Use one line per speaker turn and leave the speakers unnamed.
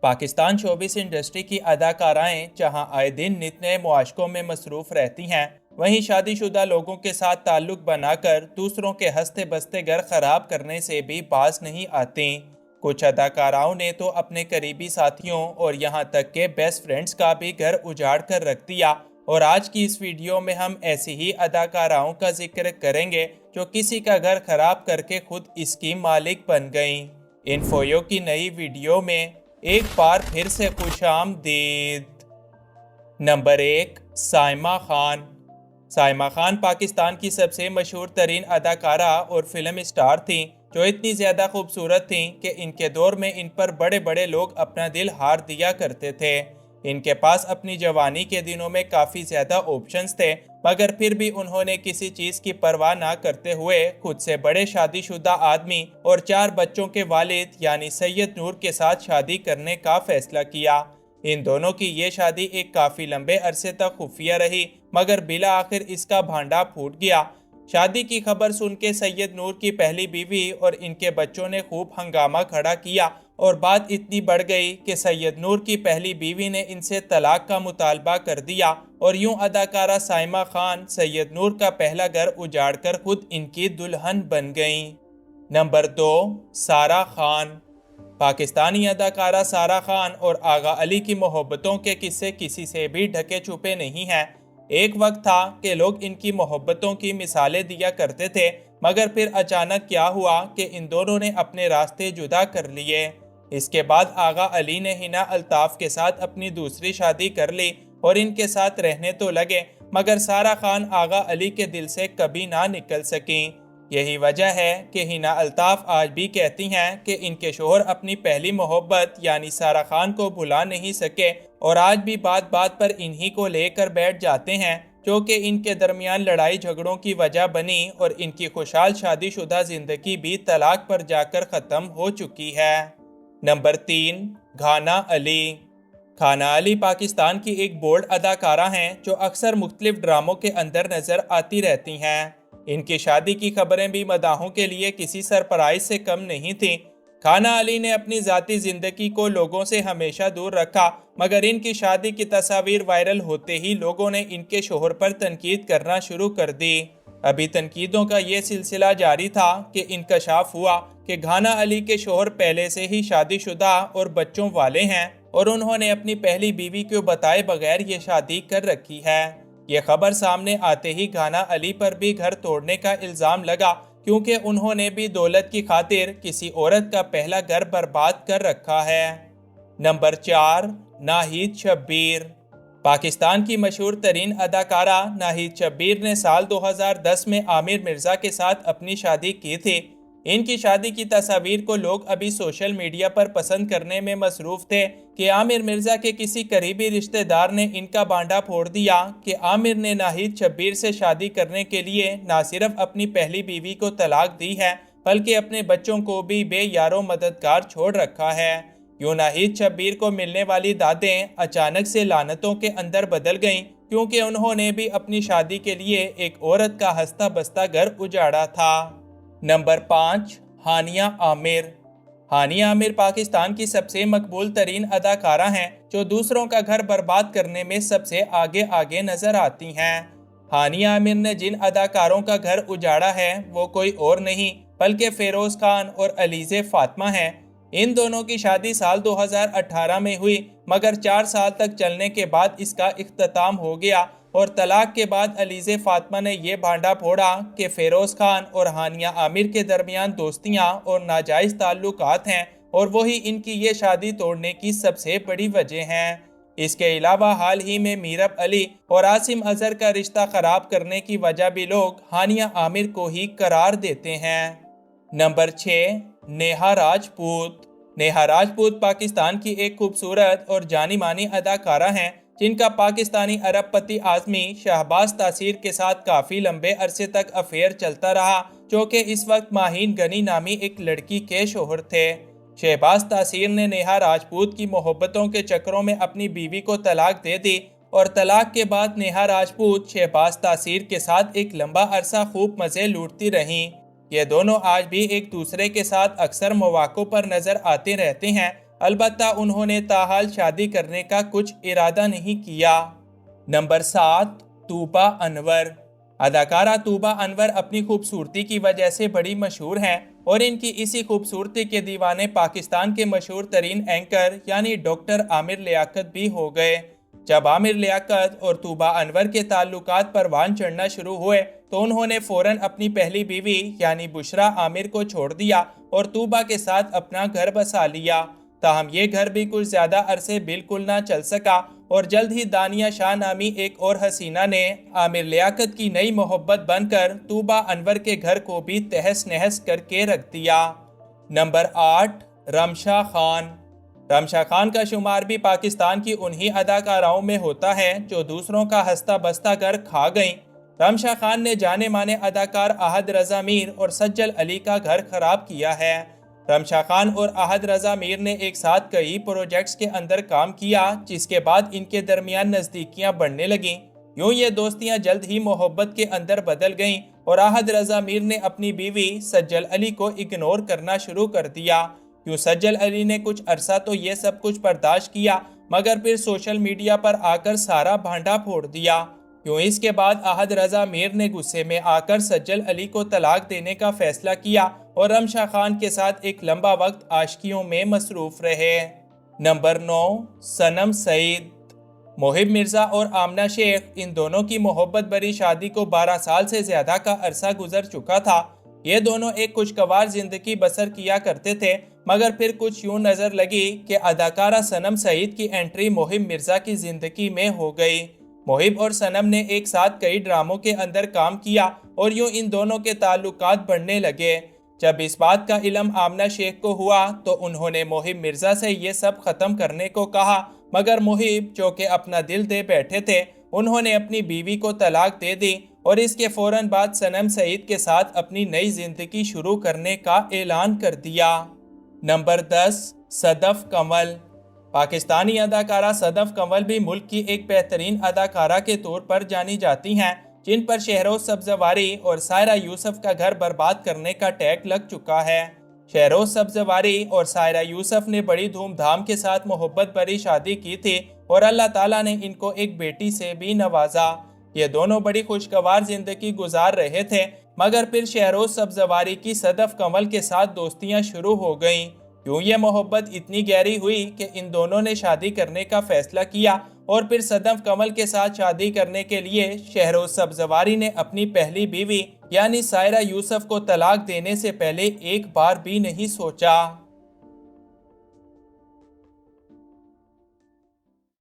Pakistan showbiz industry की अदाकाराएं जहां आए दिन नित नए मुआशकों में मसरूफ रहती हैं, वहीं शादीशुदा लोगों के साथ ताल्लुक बनाकर दूसरों के हंसते बसते घर खराब करने से भी बाज नहीं आती। कुछ अदाकाराओं ने तो अपने करीबी साथियों और यहां तक के बेस्ट फ्रेंड्स का भी घर उजाड़ कर रख दिया। और आज की इस वीडियो में हम ऐसी ही अदाकाराओं का जिक्र करेंगे जो किसी का घर खराब करके खुद इसकी मालिक बन गईं। इन्फोयो की नई वीडियो में एक बार फिर से खुशामदीद। नंबर 1, साइमा खान। साइमा खान पाकिस्तान की सबसे मशहूर तरीन अदाकारा और फिल्म स्टार थीं, जो इतनी ज़्यादा खूबसूरत थीं कि इनके दौर में इन पर बड़े बड़े लोग अपना दिल हार दिया करते थे। इनके पास अपनी जवानी के दिनों में काफ़ी ज़्यादा ऑप्शंस थे, मगर फिर भी उन्होंने किसी चीज़ की परवाह ना करते हुए खुद से बड़े शादीशुदा आदमी और 4 बच्चों के वालिद यानी सैयद नूर के साथ शादी करने का फैसला किया। इन दोनों की ये शादी एक काफ़ी लंबे अरसे तक खुफिया रही, मगर बिला आखिर इसका भांडा फूट गया। शादी की खबर सुन के सैयद नूर की पहली बीवी और इनके बच्चों ने खूब हंगामा खड़ा किया और बात इतनी बढ़ गई कि सैयद नूर की पहली बीवी ने इनसे तलाक का मुतालबा कर दिया और यूं अदाकारा साइमा खान सैयद नूर का पहला घर उजाड़कर खुद इनकी दुल्हन बन गईं। नंबर 2, सारा खान। पाकिस्तानी अदाकारा सारा खान और आगा अली की मोहब्बतों के किस्से किसी से भी ढके छुपे नहीं हैं। एक वक्त था कि लोग इनकी मोहब्बतों की मिसालें दिया करते थे, मगर फिर अचानक क्या हुआ कि इन दोनों ने अपने रास्ते जुदा कर लिए। इसके बाद आगा अली ने हिना अल्ताफ के साथ अपनी दूसरी शादी कर ली और इनके साथ रहने तो लगे, मगर सारा खान आगा अली के दिल से कभी ना निकल सकी। यही वजह है कि हिना अल्ताफ आज भी कहती हैं कि इनके शोहर अपनी पहली मोहब्बत यानी सारा खान को भुला नहीं सके और आज भी बात बात पर इन्हीं को लेकर बैठ जाते हैं, जो कि इनके दरमियान लड़ाई झगड़ों की वजह बनी और इनकी खुशहाल शादीशुदा जिंदगी भी तलाक पर जाकर ख़त्म हो चुकी है। नंबर 3, घाना अली। घाना अली पाकिस्तान की एक बोल्ड अदाकारा हैं जो अक्सर मुख्तलिफ ड्रामों के अंदर नजर आती रहती हैं। इनकी शादी की खबरें भी मदाहों के लिए किसी सरप्राइज से कम नहीं थीं। घाना अली ने अपनी ज़ाती ज़िंदगी को लोगों से हमेशा दूर रखा, मगर इनकी शादी की तस्वीर वायरल होते ही लोगों ने इनके शोहर पर तनकीद करना शुरू कर दी। अभी तनकीदों का ये सिलसिला जारी था कि इंकशाफ हुआ कि घाना अली के शोहर पहले से ही शादीशुदा और बच्चों वाले हैं और उन्होंने अपनी पहली बीवी को बताए बगैर ये शादी कर रखी है। ये खबर सामने आते ही घाना अली पर भी घर तोड़ने का इल्ज़ाम लगा, क्योंकि उन्होंने भी दौलत की खातिर किसी औरत का पहला घर बर्बाद कर रखा है। नंबर 4, नाहिद शब्बीर। पाकिस्तान की मशहूर तरीन अदाकारा नाहिद शब्बीर ने साल 2010 में आमिर मिर्ज़ा के साथ अपनी शादी की थी। इनकी शादी की तस्वीर को लोग अभी सोशल मीडिया पर पसंद करने में मसरूफ थे कि आमिर मिर्ज़ा के किसी करीबी रिश्तेदार ने इनका बांडा फोड़ दिया कि आमिर ने नाहिद शब्बीर से शादी करने के लिए न सिर्फ अपनी पहली बीवी को तलाक दी है, बल्कि अपने बच्चों को भी बेयारो मददगार छोड़ रखा है। यूं नाहिद शब्बीर को मिलने वाली दादें अचानक से लानतों के अंदर बदल गईं, क्योंकि उन्होंने भी अपनी शादी के लिए एक औरत का हंसता बसता घर उजाड़ा था। नंबर 5, हानिया आमिर। हानिया आमिर पाकिस्तान की सबसे मकबूल तरीन अदाकारा हैं जो दूसरों का घर बर्बाद करने में सबसे आगे आगे नजर आती हैं। हानिया आमिर ने जिन अदाकारों का घर उजाड़ा है वो कोई और नहीं बल्कि फेरोज खान और अलीज़े फातिमा हैं। इन दोनों की शादी साल 2018 में हुई, मगर 4 साल तक चलने के बाद इसका इख्तिताम हो गया और तलाक के बाद अलीज़े फातिमा ने यह भांडा फोड़ा कि फेरोज खान और हानिया आमिर के दरमियान दोस्तियां और नाजायज़ ताल्लुकात हैं और वही इनकी ये शादी तोड़ने की सबसे बड़ी वजह हैं। इसके अलावा हाल ही में मीरब अली और आसिम अजहर का रिश्ता खराब करने की वजह भी लोग हानिया आमिर को ही करार देते हैं। नंबर 6, नेहा राजपूत। नेहा राजपूत पाकिस्तान की एक खूबसूरत और जानी मानी अदाकारा हैं जिनका पाकिस्तानी अरबपति आज़मी शहबाज तासीर के साथ काफ़ी लंबे अरसे तक अफेयर चलता रहा, जो कि इस वक्त माहीन गनी नामी एक लड़की के शोहर थे। शहबाज तासीर ने नेहा राजपूत की मोहब्बतों के चक्करों में अपनी बीवी को तलाक दे दी और तलाक के बाद नेहा राजपूत शहबाज तासीर के साथ एक लंबा अरसा खूब मज़े लूटती रहीं। ये दोनों आज भी एक दूसरे के साथ अक्सर मौक़ों पर नज़र आते रहते हैं, البتہ انہوں نے تاحال شادی کرنے کا کچھ ارادہ نہیں کیا۔ نمبر 7، طوبیٰ انور۔ اداکارہ طوبیٰ انور اپنی خوبصورتی کی وجہ سے بڑی مشہور ہیں اور ان کی اسی خوبصورتی کے دیوانے پاکستان کے مشہور ترین اینکر یعنی ڈاکٹر عامر لیاقت بھی ہو گئے۔ جب عامر لیاقت اور طوبیٰ انور کے تعلقات پروان چڑھنا شروع ہوئے تو انہوں نے فوراً اپنی پہلی بیوی یعنی بشریٰ عامر کو چھوڑ دیا اور طوبیٰ کے ساتھ اپنا گھر بسا لیا۔ تاہم یہ گھر بھی کچھ زیادہ عرصے بالکل نہ چل سکا اور جلد ہی دانیہ شاہ نامی ایک اور حسینہ نے عامر لیاقت کی نئی محبت بن کر طوبیٰ انور کے گھر کو بھی تہس نہس کر کے رکھ دیا۔ نمبر 8، رمشا خان۔ رمشا خان کا شمار بھی پاکستان کی انہی اداکاراؤں میں ہوتا ہے جو دوسروں کا ہستہ بستہ کر کھا گئیں۔ رمشا خان نے جانے مانے اداکار احد رضا میر اور سجل علی کا گھر خراب کیا ہے۔ رمشا خان اور احد رضا میر نے ایک ساتھ کئی پروجیکٹس کے اندر کام کیا جس کے بعد ان کے درمیان نزدیکیاں بڑھنے لگیں۔ یوں یہ دوستیاں جلد ہی محبت کے اندر بدل گئیں اور احد رضا میر نے اپنی بیوی سجل علی کو اگنور کرنا شروع کر دیا۔ یوں سجل علی نے کچھ عرصہ تو یہ سب کچھ برداشت کیا مگر پھر سوشل میڈیا پر آ کر سارا بھانڈا پھوڑ دیا۔ یوں اس کے بعد احد رضا میر نے غصے میں آ کر سجل علی کو طلاق دینے کا فیصلہ کیا اور رمشا خان کے ساتھ ایک لمبا وقت عاشقیوں میں مصروف رہے۔ نمبر 9، صنم سعید۔ محب مرزا اور آمنہ شیخ ان دونوں کی محبت بری شادی کو 12 سال سے زیادہ کا عرصہ گزر چکا تھا۔ یہ دونوں ایک خوشگوار زندگی بسر کیا کرتے تھے مگر پھر کچھ یوں نظر لگی کہ اداکارہ صنم سعید کی انٹری محب مرزا کی زندگی میں ہو گئی۔ محب اور صنم نے ایک ساتھ کئی ڈراموں کے اندر کام کیا اور یوں ان دونوں کے تعلقات بڑھنے لگے۔ جب اس بات کا علم آمنہ شیخ کو ہوا تو انہوں نے محب مرزا سے یہ سب ختم کرنے کو کہا مگر محب جو کہ اپنا دل دے بیٹھے تھے انہوں نے اپنی بیوی کو طلاق دے دی اور اس کے فوراً بعد صنم سعید کے ساتھ اپنی نئی زندگی شروع کرنے کا اعلان کر دیا۔ نمبر 10، صدف کنول۔ پاکستانی اداکارہ صدف کنول بھی ملک کی ایک بہترین اداکارہ کے طور پر جانی جاتی ہیں جن پر شہروز سبزواری اور سائرہ یوسف کا گھر برباد کرنے کا ٹیگ لگ چکا ہے۔ شہروز سبزواری اور سائرہ یوسف نے بڑی دھوم دھام کے ساتھ محبت بری شادی کی تھی اور اللہ تعالیٰ نے ان کو ایک بیٹی سے بھی نوازا۔ یہ دونوں بڑی خوشگوار زندگی گزار رہے تھے مگر پھر شہروز سبزواری کی صدف کنول کے ساتھ دوستیاں شروع ہو گئیں۔ یوں یہ محبت اتنی گہری ہوئی کہ ان دونوں نے شادی کرنے کا فیصلہ کیا اور پھر صدف کنول کے ساتھ شادی کرنے کے لیے شہروز سبزواری نے اپنی پہلی بیوی یعنی سائرہ یوسف کو طلاق دینے سے پہلے ایک بار بھی نہیں سوچا۔